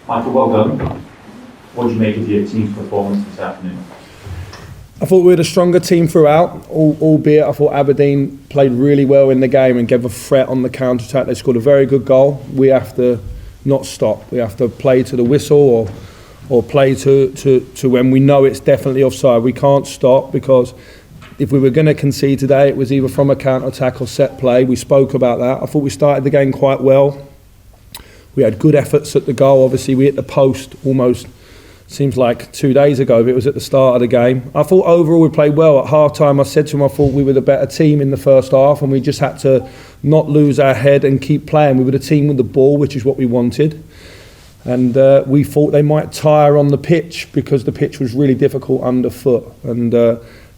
Michael, well done. What do you make of your team's performance this afternoon? I thought we were the stronger team throughout, albeit I thought Aberdeen played really well in the game and gave a threat on the counter-attack. They scored a very good goal. We have to not stop. We have to play to the whistle or play to when we know it's definitely offside. We can't stop, because if we were going to concede today, it was either from a counter-attack or set play. We spoke about that. I thought we started the game quite well. We had good efforts at the goal. Obviously, we hit the post almost, seems like 2 days ago, but it was at the start of the game. I thought overall we played well. At half-time, I said to him, I thought we were the better team in the first half, and we just had to not lose our head and keep playing. We were the team with the ball, which is what we wanted. And we thought they might tire on the pitch, because the pitch was really difficult underfoot. And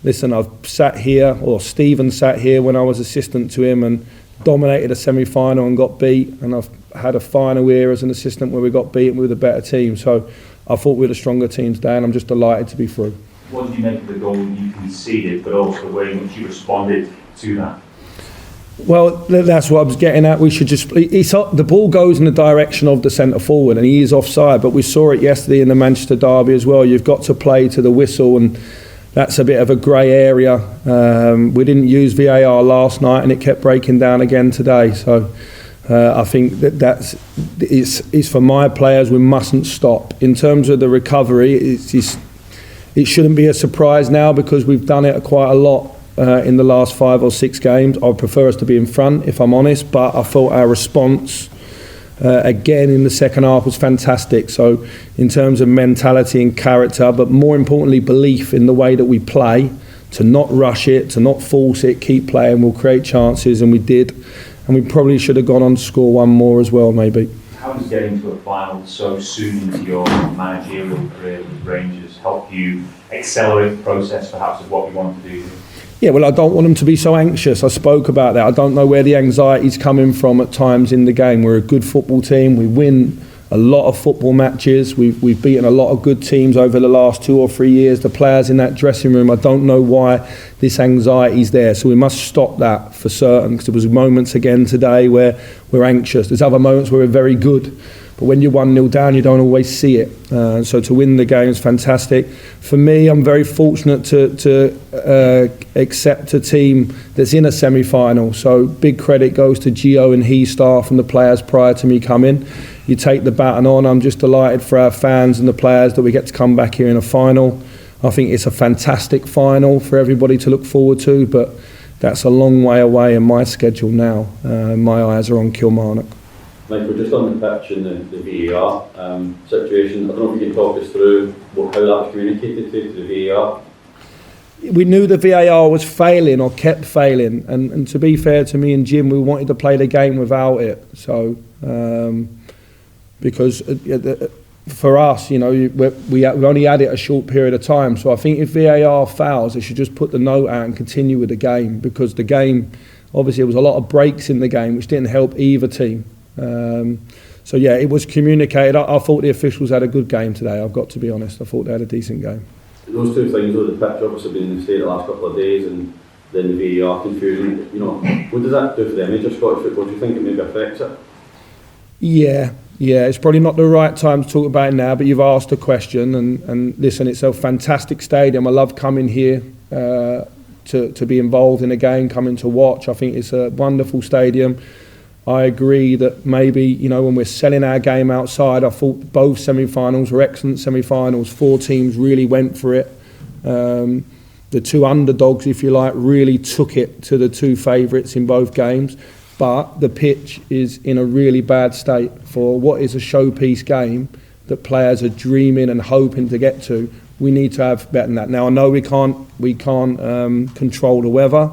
listen, I've sat here, or Stephen sat here when I was assistant to him and dominated a semi-final and got beat. And I've had a final here as an assistant where we got beat and we were the better team. So I thought we were the stronger team today, and I'm just delighted to be through. What did you make of the goal you conceded, but also the way in which you responded to that? Well, that's what I was getting at. We should just... the ball goes in the direction of the centre forward, and he is offside, but we saw it yesterday in the Manchester derby as well. You've got to play to the whistle, and that's a bit of a grey area. We didn't use VAR last night, and it kept breaking down again today. So I think it's for my players. We mustn't stop. In terms of the recovery, it shouldn't be a surprise now, because we've done it quite a lot in the last 5 or 6 games. I'd prefer us to be in front, if I'm honest, but I thought our response again in the second half was fantastic. So in terms of mentality and character, but more importantly belief in the way that we play, to not rush it, to not force it, keep playing, we'll create chances, and we did. And we probably should have gone on to score one more as well, maybe. How does getting to a final so soon into your managerial career with Rangers help you accelerate the process perhaps of what you want to do? Yeah, well, I don't want them to be so anxious. I spoke about that. I don't know where the anxiety's coming from at times in the game. We're a good football team. We win a lot of football matches. We've beaten a lot of good teams over the last 2 or 3 years. The players in that dressing room, I don't know why this anxiety's there. So we must stop that for certain, because there was moments again today where we're anxious. There's other moments where we're very good. But when you're 1-0 down, you don't always see it. So to win the game is fantastic. For me, I'm very fortunate to accept a team that's in a semi-final. So big credit goes to Gio and his staff and the players prior to me coming. You take the baton on. I'm just delighted for our fans and the players that we get to come back here in a final. I think it's a fantastic final for everybody to look forward to, but that's a long way away in my schedule now. My eyes are on Kilmarnock. Michael, just on the pitch and the VAR situation, I don't know if you can talk us through how that was communicated to the VAR. We knew the VAR was failing or kept failing, and to be fair to me and Jim, we wanted to play the game without it. So, because for us, you know, we only had it a short period of time. So I think if VAR fails, they should just put the note out and continue with the game, because the game, obviously, there was a lot of breaks in the game which didn't help either team. So yeah, it was communicated. I thought the officials had a good game today, I've got to be honest. I thought they had a decent game. Those two things, though, the pitch obviously been in the state the last couple of days, and then the VAR confusion, you know, what does that do for the image of Scottish football? Do you think it maybe affects it? Yeah, it's probably not the right time to talk about it now, but you've asked a question, and listen, it's a fantastic stadium. I love coming here to be involved in a game, coming to watch. I think it's a wonderful stadium. I agree that maybe, you know, when we're selling our game outside, I thought both semi-finals were excellent semi-finals. 4 teams really went for it. The 2 underdogs, if you like, really took it to the 2 favourites in both games. But the pitch is in a really bad state for what is a showpiece game that players are dreaming and hoping to get to. We need to have better than that. Now, I know we can't control the weather.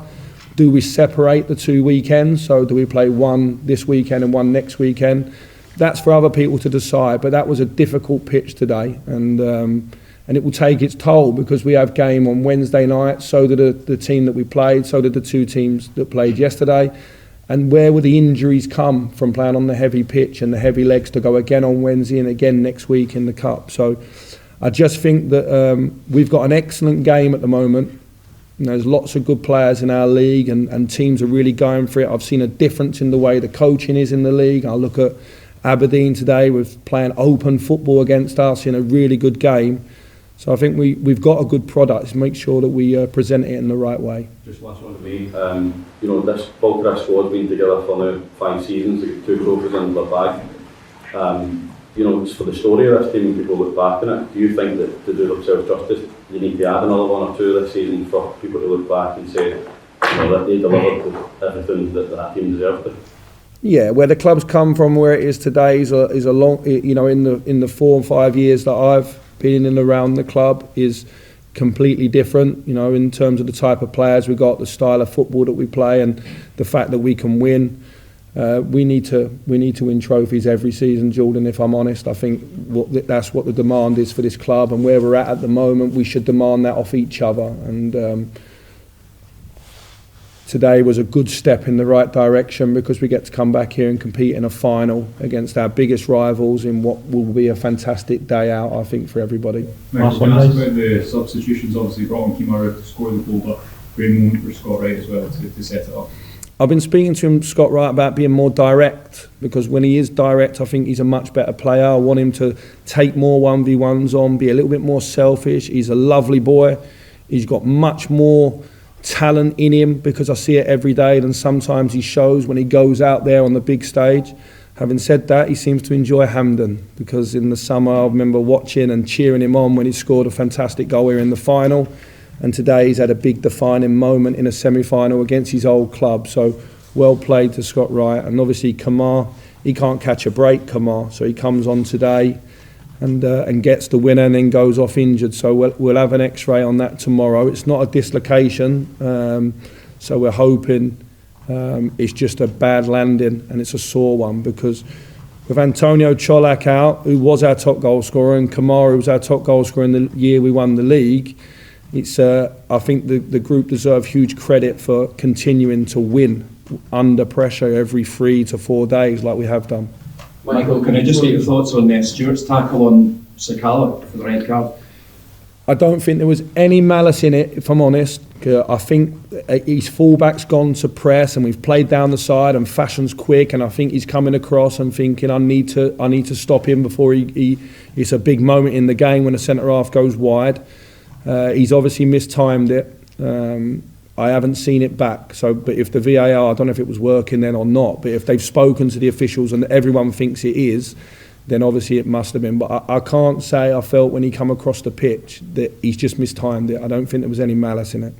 Do we separate the 2 weekends? So do we play one this weekend and one next weekend? That's for other people to decide. But that was a difficult pitch today, and it will take its toll, because we have game on Wednesday night. So did the team that we played. So did the 2 teams that played yesterday. And where will the injuries come from playing on the heavy pitch and the heavy legs to go again on Wednesday and again next week in the Cup? So I just think that we've got an excellent game at the moment. You know, there's lots of good players in our league, and teams are really going for it. I've seen a difference in the way the coaching is in the league. I look at Aberdeen today with playing open football against us in a really good game. So I think we've got a good product. Just make sure that we present it in the right way. Just last one to me. You know, this Balcrash squad's been together for now 5 seasons. They got 2 trophies under their bag. You know, it's for the story of this team when people look back on it. Do you think that to do themselves justice, you need to add another 1 or 2 this season for people to look back and say, you know, that they delivered everything that team deserved? Yeah, where the club's come from, where it is today, is a long. You know, in the 4 and 5 years that I've been in and around the club, is completely different. You know, in terms of the type of players we got, the style of football that we play, and the fact that we can win. We need to win trophies every season, Jordan. If I'm honest, I think that's what the demand is for this club, and where we're at the moment, we should demand that off each other. And today was a good step in the right direction, because we get to come back here and compete in a final against our biggest rivals in what will be a fantastic day out, I think, for everybody. Michael, can I ask about the substitutions? Obviously brought on Kimura to score the goal, but great moment for Scott Wright as well to set it up. I've been speaking to him, Scott Wright, about being more direct, because when he is direct, I think he's a much better player. I want him to take more 1v1s on, be a little bit more selfish. He's a lovely boy. He's got much more talent in him, because I see it every day, than sometimes he shows when he goes out there on the big stage. Having said that, he seems to enjoy Hampden, because in the summer I remember watching and cheering him on when he scored a fantastic goal here in the final. And today he's had a big defining moment in a semi-final against his old club. So well played to Scott Wright. And obviously Kamar, he can't catch a break, Kamar. So he comes on today and gets the winner and then goes off injured. So we'll have an X-ray on that tomorrow. It's not a dislocation. So we're hoping it's just a bad landing and it's a sore one, because with Antonio Cholak out, who was our top goal scorer, and Kamar, who was our top goal scorer in the year we won the league, it's I think the group deserve huge credit for continuing to win under pressure every 3 to 4 days like we have done. Michael, can I just get your thoughts on Stewart's tackle on Sakala for the red card? I don't think there was any malice in it, if I'm honest. I think his fullback's gone to press and we've played down the side and Fashion's quick, and I think he's coming across and thinking I need to stop him before it's a big moment in the game when the centre half goes wide. He's obviously mistimed it. I haven't seen it back. But if the VAR, I don't know if it was working then or not, but if they've spoken to the officials and everyone thinks it is, then obviously it must have been. But I can't say I felt when he come across the pitch that he's just mistimed it. I don't think there was any malice in it.